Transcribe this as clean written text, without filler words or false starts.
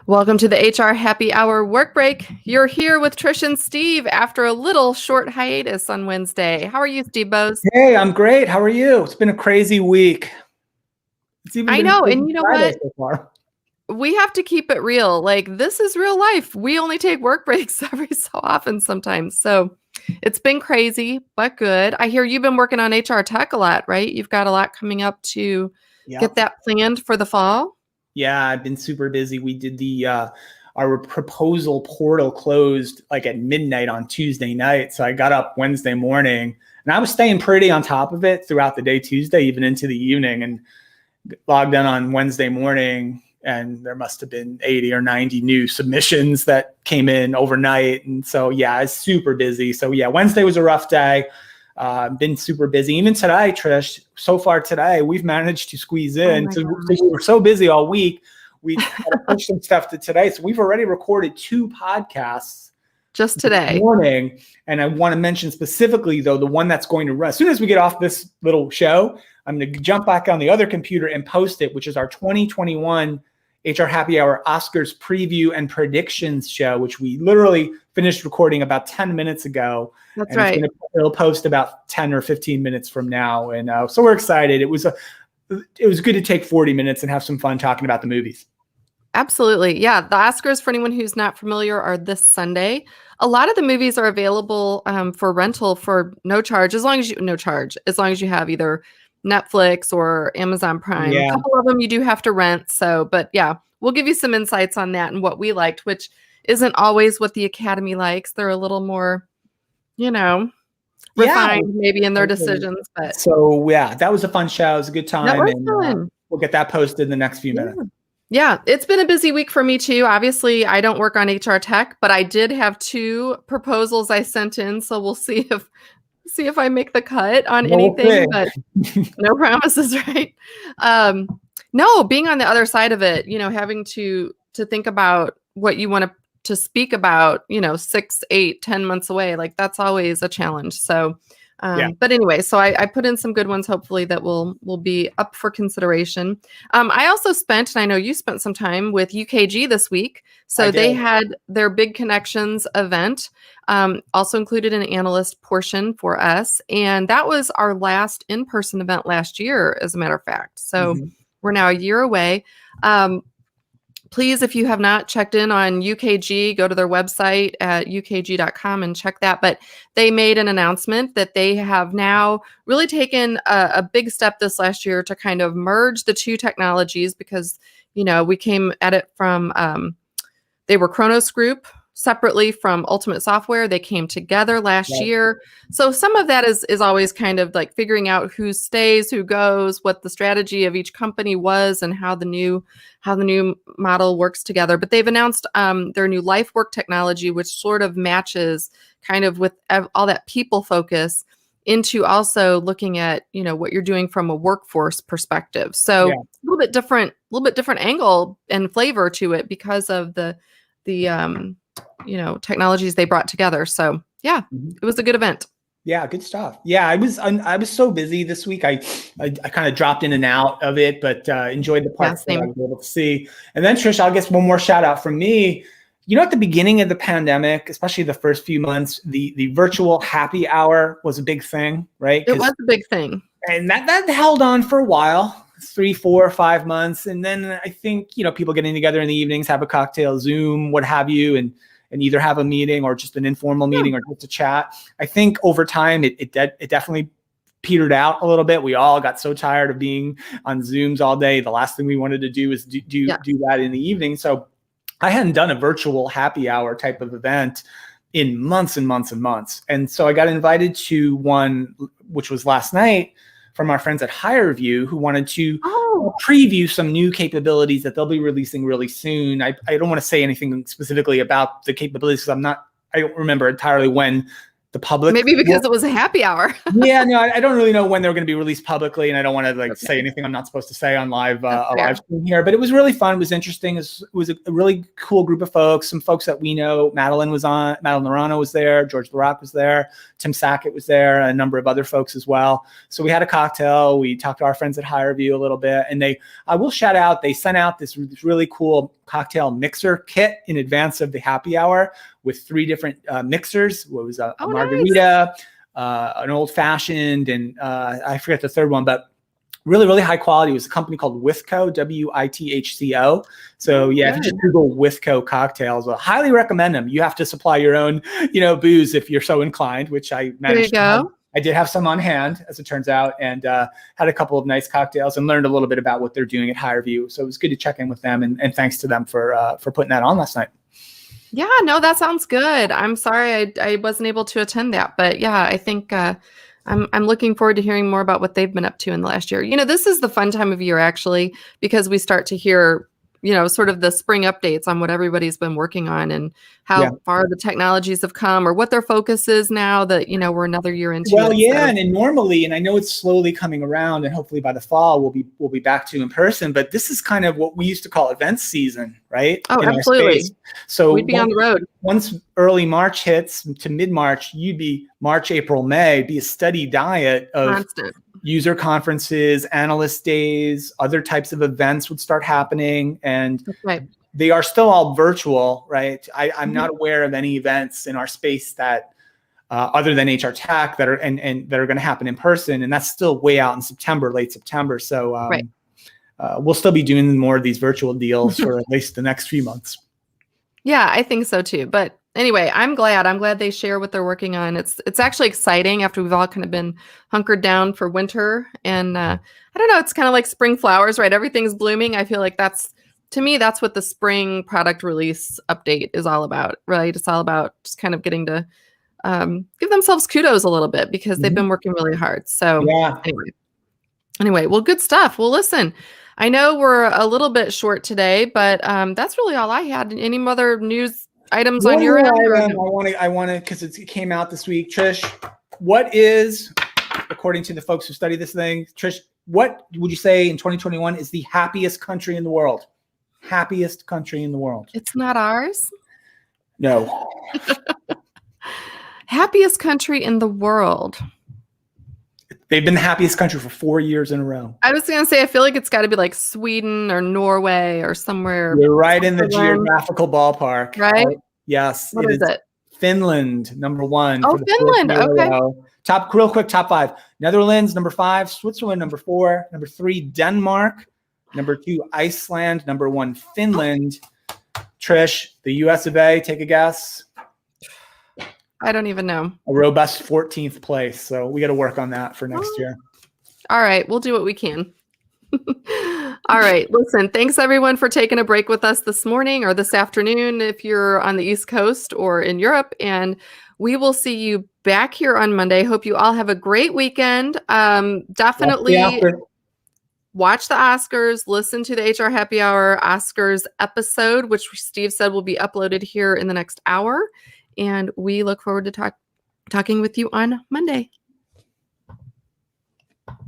Welcome to the HR Happy Hour Work Break. You're here with Trish and Steve after a little short hiatus on Wednesday. How are you, Steve Bose? Hey, I'm great. How are you? It's been a crazy week. It's even I been know, crazy and you know Friday what? so far. We have to keep it real. Like, this is real life. We only take work breaks every so often sometimes. So it's been crazy, but good. I hear you've been working on HR tech a lot, right? You've got a lot coming up to get Yep. that planned for the fall. Yeah, I've been super busy. We did our proposal portal closed like at midnight on Tuesday night. So I got up Wednesday morning and I was staying pretty on top of it throughout the day, Tuesday, even into the evening, and logged in on Wednesday morning. And there must have been 80 or 90 new submissions that came in overnight. And so, yeah, it's super busy. So, yeah, Wednesday was a rough day. Been super busy. Even today, Trish, so far today, we've managed to squeeze Oh in. my So gosh. we were so busy all week. We had to push some stuff to today. So we've already recorded 2 podcasts Just this today. morning. And I want to mention specifically, though, the one that's going to run. As soon as we get off this little show, I'm going to jump back on the other computer and post it, which is our 2021 HR Happy Hour Oscars preview and predictions show, which we literally finished recording about 10 minutes ago. That's And right. it'll post about 10 or 15 minutes from now. And so we're excited. It was good to take 40 minutes and have some fun talking about the movies. Absolutely. Yeah. The Oscars, for anyone who's not familiar, are this Sunday. A lot of the movies are available for rental for no charge, as long as you have either Netflix or Amazon Prime. A Yeah. couple of them you do have to rent. So, but yeah, we'll give you some insights on that and what we liked, which isn't always what the Academy likes. They're a little more, refined maybe in their decisions. But so, yeah, that was a fun show. It was a good time. that was And fun. we'll get that posted in the next few minutes. Yeah, it's been a busy week for me too. Obviously, I don't work on HR tech, but I did have 2 proposals I sent in, so we'll see if I make the cut on anything, but no promises, right? No, being on the other side of it, having to think about what you want to speak about, 6, 8, 10 months away, like that's always a challenge. So but anyway, so I put in some good ones, hopefully that will be up for consideration. I also spent, and I know you spent some time with UKG this week. So they had their Big Connections event, also included an analyst portion for us. And that was our last in-person event last year, as a matter of fact. So we're now a year away. Please, if you have not checked in on UKG, go to their website at ukg.com and check that. But they made an announcement that they have now really taken a big step this last year to kind of merge the 2 technologies because, we came at it from, they were Kronos Group separately from Ultimate Software. They came together last year. So some of that is always kind of like figuring out who stays, who goes, what the strategy of each company was, and how the new model works together. But they've announced their new life work technology, which sort of matches kind of with all that people focus into also looking at, what you're doing from a workforce perspective. So a little bit different angle and flavor to it because of the technologies they brought together. So yeah, it was a good event. Yeah, good stuff. Yeah, I was so busy this week. I kind of dropped in and out of it, but enjoyed the parts that I was able to see. And then Trish, I'll get one more shout out from me. At the beginning of the pandemic, especially the first few months, the virtual happy hour was a big thing, right? It was a big thing. And that held on for a while, 3, 4, 5 months. And then I think, people getting together in the evenings, have a cocktail, Zoom, what have you, and either have a meeting or just an informal meeting or just a chat. I think over time, it definitely petered out a little bit. We all got so tired of being on Zooms all day. The last thing we wanted to do is do that in the evening. So I hadn't done a virtual happy hour type of event in months and months and months. And so I got invited to one, which was last night, from our friends at HireVue, who wanted to preview some new capabilities that they'll be releasing really soon. I don't want to say anything specifically about the capabilities because I don't remember entirely when the public. Maybe because it was a happy hour. Yeah, no, I don't really know when they're going to be released publicly, and I don't want to say anything I'm not supposed to say on live stream here. But it was really fun. It was interesting. It was a really cool group of folks. Some folks that we know. Madeline Lorano was there. George LaRock was there. Tim Sackett was there. A number of other folks as well. So we had a cocktail. We talked to our friends at HireVue a little bit, and I will shout out. They sent out this really cool cocktail mixer kit in advance of the happy hour with 3 different mixers. What was a margarita, an old fashioned, and I forget the third one, but really, really high quality. It was a company called Withco, Withco. So yeah, if you just Google Withco cocktails, I highly recommend them. You have to supply your own, booze if you're so inclined, which I managed. There you go. I did have some on hand, as it turns out, and had a couple of nice cocktails and learned a little bit about what they're doing at HigherView. So it was good to check in with them, and thanks to them for putting that on last night. Yeah, no, that sounds good. I'm sorry I wasn't able to attend that, but yeah, I think I'm looking forward to hearing more about what they've been up to in the last year. This is the fun time of year, actually, because we start to hear, sort of the spring updates on what everybody's been working on and how far the technologies have come or what their focus is now that, we're another year into it. Well, so. and normally, and I know it's slowly coming around, and hopefully by the fall we'll be back to in person, but this is kind of what we used to call events season, right? Oh, absolutely. So we'd be on the road. Once early March hits to mid-March, you'd be March, April, May, be a steady diet of constant user conferences, analyst days, other types of events would start happening. And they are still all virtual, right? I'm not aware of any events in our space that other than HR Tech that are and that are going to happen in person. And that's still way out in September, late September. So we'll still be doing more of these virtual deals for at least the next few months. Yeah, I think so too. But anyway, I'm glad they share what they're working on. It's actually exciting after we've all kind of been hunkered down for winter. And I don't know, it's kind of like spring flowers, right? Everything's blooming. I feel like to me, that's what the spring product release update is all about, right? It's all about just kind of getting to give themselves kudos a little bit because they've been working really hard. So anyway, well, good stuff. Well, listen, I know we're a little bit short today, but that's really all I had. Any other news items on your end? I want to, because it came out this week. Trish, what is, according to the folks who study this thing, Trish, what would you say in 2021 is the happiest country in the world? Happiest country in the world. It's not ours? No. Happiest country in the world. They've been the happiest country for 4 years in a row. I was going to say, I feel like it's got to be like Sweden or Norway or somewhere. You're right in the geographical ballpark. Right? Yes. What is it? Finland, #1. Oh, Finland. Okay. Real quick, top 5. Netherlands, #5. Switzerland, #4. #3, Denmark. #2, Iceland. #1, Finland. Trish, the US of A, take a guess. I don't even know. A robust 14th place. So we got to work on that for next year. All right. We'll do what we can. All right. Listen, thanks everyone for taking a break with us this morning or this afternoon if you're on the East Coast or in Europe. And we will see you back here on Monday. Hope you all have a great weekend. Definitely watch the Oscars, listen to the HR Happy Hour Oscars episode, which Steve said will be uploaded here in the next hour. And we look forward to talking with you on Monday.